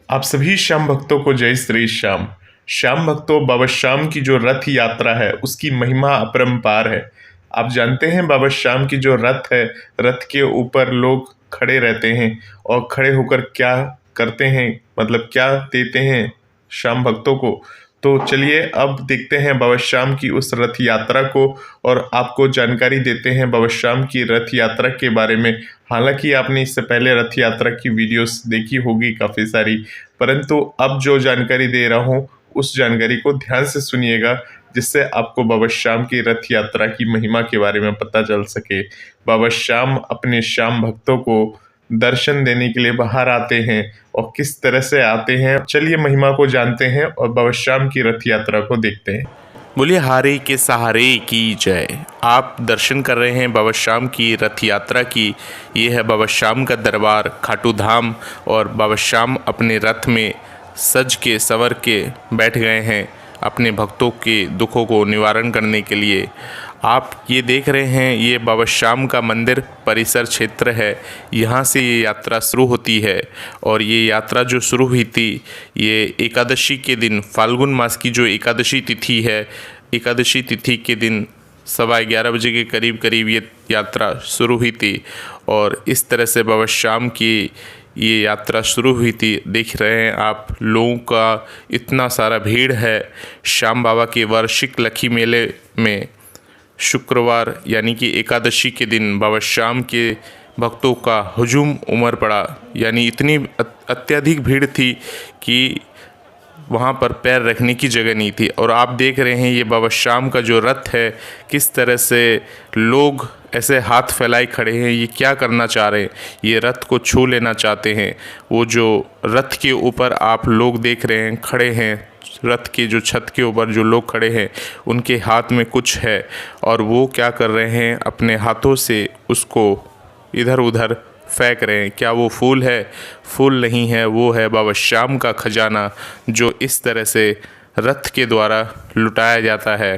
आप सभी श्याम भक्तों को जय श्री श्याम। श्याम भक्तों, बाबा श्याम की जो रथ यात्रा है उसकी महिमा अपरंपार है। आप जानते हैं बाबा श्याम की जो रथ है, रथ के ऊपर लोग खड़े रहते हैं और खड़े होकर क्या करते हैं, मतलब क्या देते हैं श्याम भक्तों को। तो चलिए अब देखते हैं बाबा श्याम की उस रथ यात्रा को और आपको जानकारी देते हैं बाबा श्याम की रथ यात्रा के बारे में। हालांकि आपने इससे पहले रथ यात्रा की वीडियोस देखी होगी काफ़ी सारी, परंतु अब जो जानकारी दे रहा हूँ उस जानकारी को ध्यान से सुनिएगा, जिससे आपको बाबा श्याम की रथ यात्रा की महिमा के बारे में पता चल सके। बाबा श्याम अपने श्याम भक्तों को दर्शन देने के लिए बाहर आते हैं और किस तरह से आते हैं, चलिए महिमा को जानते हैं और बाबा श्याम की रथ यात्रा को देखते हैं। बोलिए हारे के सहारे की जय। आप दर्शन कर रहे हैं बाबा श्याम की रथ यात्रा की। ये है बाबा श्याम का दरबार खाटू धाम और बाबा श्याम अपने रथ में सज के संवर के बैठ गए हैं अपने भक्तों के दुखों को निवारण करने के लिए। आप ये देख रहे हैं, ये बाबा श्याम का मंदिर परिसर क्षेत्र है। यहाँ से ये यात्रा शुरू होती है और ये यात्रा जो शुरू हुई थी, ये एकादशी के दिन, फाल्गुन मास की जो एकादशी तिथि है, एकादशी तिथि के दिन 11:15 बजे के करीब करीब ये यात्रा शुरू हुई थी और इस तरह से बाबा श्याम की ये यात्रा शुरू हुई थी। देख रहे हैं आप, लोगों का इतना सारा भीड़ है। श्याम बाबा के वार्षिक लखी मेले में शुक्रवार यानी कि एकादशी के दिन बाबा श्याम के भक्तों का हुजूम उमड़ पड़ा, यानी इतनी अत्यधिक भीड़ थी कि वहाँ पर पैर रखने की जगह नहीं थी। और आप देख रहे हैं ये बाबा श्याम का जो रथ है, किस तरह से लोग ऐसे हाथ फैलाए खड़े हैं। ये क्या करना चाह रहे हैं, ये रथ को छू लेना चाहते हैं। वो जो रथ के ऊपर आप लोग देख रहे हैं खड़े हैं, रथ के जो छत के ऊपर जो लोग खड़े हैं उनके हाथ में कुछ है और वो क्या कर रहे हैं, अपने हाथों से उसको इधर उधर फेंक रहे हैं। क्या वो फूल है? फूल नहीं है, वो है बाबा श्याम का खजाना, जो इस तरह से रथ के द्वारा लुटाया जाता है,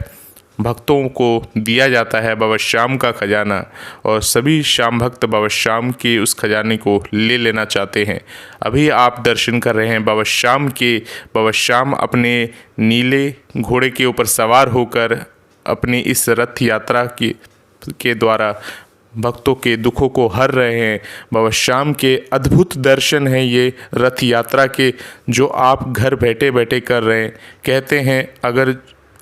भक्तों को दिया जाता है बाबा श्याम का खजाना। और सभी श्याम भक्त बाबा श्याम के उस खजाने को ले लेना चाहते हैं। अभी आप दर्शन कर रहे हैं बाबा श्याम के। बाबा श्याम अपने नीले घोड़े के ऊपर सवार होकर अपनी इस रथ यात्रा के द्वारा भक्तों के दुखों को हर रहे हैं। बाबा श्याम के अद्भुत दर्शन हैं ये रथ यात्रा के, जो आप घर बैठे बैठे कर रहे हैं। कहते हैं अगर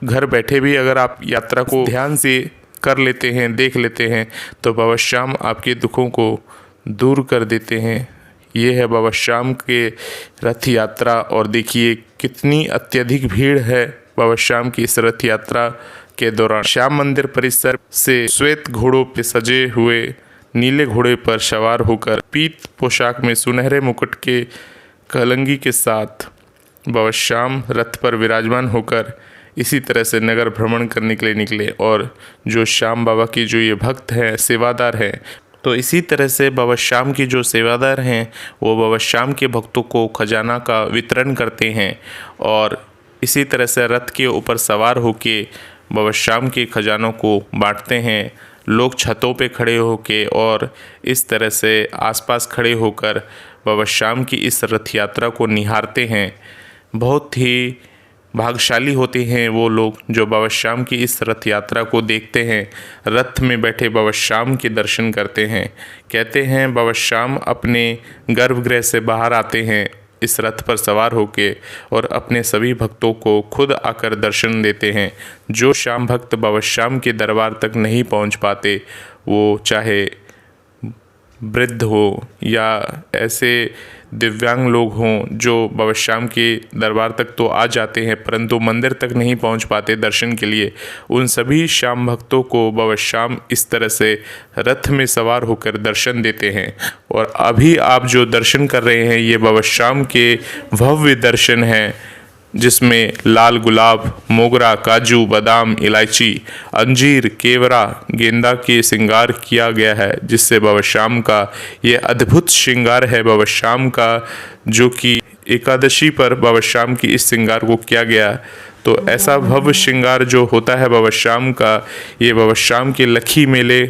घर बैठे भी अगर आप यात्रा को ध्यान से कर लेते हैं, देख लेते हैं, तो बाबा श्याम आपके दुखों को दूर कर देते हैं। ये है बाबा श्याम के रथ यात्रा और देखिए कितनी अत्यधिक भीड़ है बाबा श्याम की इस रथ यात्रा के दौरान। श्याम मंदिर परिसर से श्वेत घोड़ों पे सजे हुए नीले घोड़े पर सवार होकर पीत पोशाक में सुनहरे मुकुट के कलंगी के साथ बाबा श्याम रथ पर विराजमान होकर इसी तरह से नगर भ्रमण करने के लिए निकले। और जो श्याम बाबा की जो ये भक्त हैं, सेवादार हैं, तो इसी तरह से बाबा श्याम की जो सेवादार हैं वो बाबा श्याम के भक्तों को खजाना का वितरण करते हैं और इसी तरह से रथ के ऊपर सवार होके बाबा श्याम के खजानों को बांटते हैं। लोग छतों पे खड़े होके और इस तरह से आसपास खड़े होकर बाबा श्याम की इस रथ यात्रा को निहारते हैं। बहुत ही भाग्यशाली होते हैं वो लोग जो बाबा श्याम की इस रथ यात्रा को देखते हैं, रथ में बैठे बाबा श्याम के दर्शन करते हैं। कहते हैं बाबा श्याम अपने गर्भगृह से बाहर आते हैं इस रथ पर सवार होके और अपने सभी भक्तों को खुद आकर दर्शन देते हैं। जो श्याम भक्त बाबा श्याम के दरबार तक नहीं पहुंच पाते, वो चाहे वृद्ध हो या ऐसे दिव्यांग लोग हों जो बाबा श्याम के दरबार तक तो आ जाते हैं परंतु मंदिर तक नहीं पहुंच पाते दर्शन के लिए, उन सभी श्याम भक्तों को बाबा श्याम इस तरह से रथ में सवार होकर दर्शन देते हैं। और अभी आप जो दर्शन कर रहे हैं ये बाबा श्याम के भव्य दर्शन हैं, जिसमें लाल गुलाब, मोगरा, काजू, बादाम, इलायची, अंजीर, केवड़ा, गेंदा के श्रृंगार किया गया है, जिससे बाबा श्याम का ये अद्भुत श्रृंगार है बाबा श्याम का, जो कि एकादशी पर बाबा श्याम की इस श्रृंगार को किया गया। तो ऐसा भव्य श्रृंगार जो होता है बाबा श्याम का, ये बाबा श्याम के लखी मेले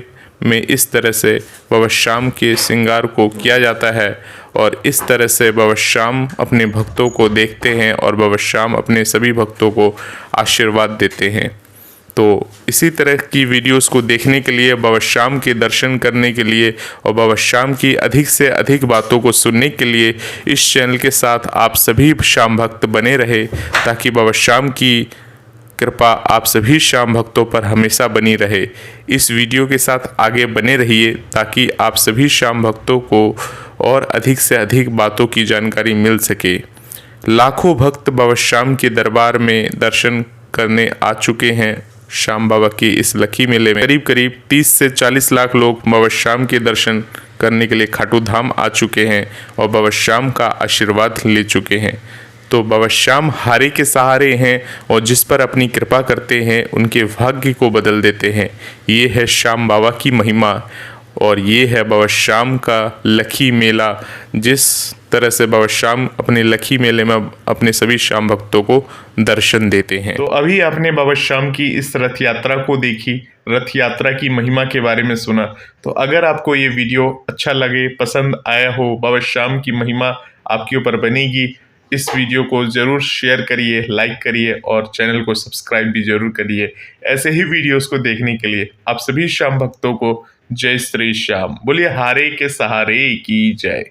में इस तरह से बाबा श्याम के श्रृंगार को किया जाता है। और इस तरह से बाबा श्याम अपने भक्तों को देखते हैं और बाबा श्याम अपने सभी भक्तों को आशीर्वाद देते हैं। तो इसी तरह की वीडियोस को देखने के लिए, बाबा श्याम के दर्शन करने के लिए और बाबा श्याम की अधिक से अधिक बातों को सुनने के लिए इस चैनल के साथ आप सभी श्याम भक्त बने रहे, ताकि बाबा श्याम की कृपा आप सभी श्याम भक्तों पर हमेशा बनी रहे। इस वीडियो के साथ आगे बने रहिए ताकि आप सभी श्याम भक्तों को और अधिक से अधिक बातों की जानकारी मिल सके। लाखों भक्त बाबा श्याम के दरबार में दर्शन करने आ चुके हैं। श्याम बाबा की इस लकी मेले में करीब करीब 30 से 40 लाख लोग बाबा श्याम के दर्शन करने के लिए खाटू धाम आ चुके हैं और बाबा श्याम का आशीर्वाद ले चुके हैं। तो बाबा श्याम हारे के सहारे हैं और जिस पर अपनी कृपा करते हैं उनके भाग्य को बदल देते हैं। ये है श्याम बाबा की महिमा और ये है बाबा श्याम का लकी मेला। जिस तरह से बाबा श्याम अपने लकी मेले में अपने सभी श्याम भक्तों को दर्शन देते हैं। तो अभी आपने बाबा श्याम की इस रथ यात्रा को देखी, रथ यात्रा की महिमा के बारे में सुना। तो अगर आपको ये वीडियो अच्छा लगे, पसंद आया हो, बाबा श्याम की महिमा आपके ऊपर बनेगी, इस वीडियो को ज़रूर शेयर करिए, लाइक करिए और चैनल को सब्सक्राइब भी ज़रूर करिए। ऐसे ही वीडियोस को देखने के लिए आप सभी श्याम भक्तों को जय श्री श्याम। बोलिए हारे के सहारे की जय।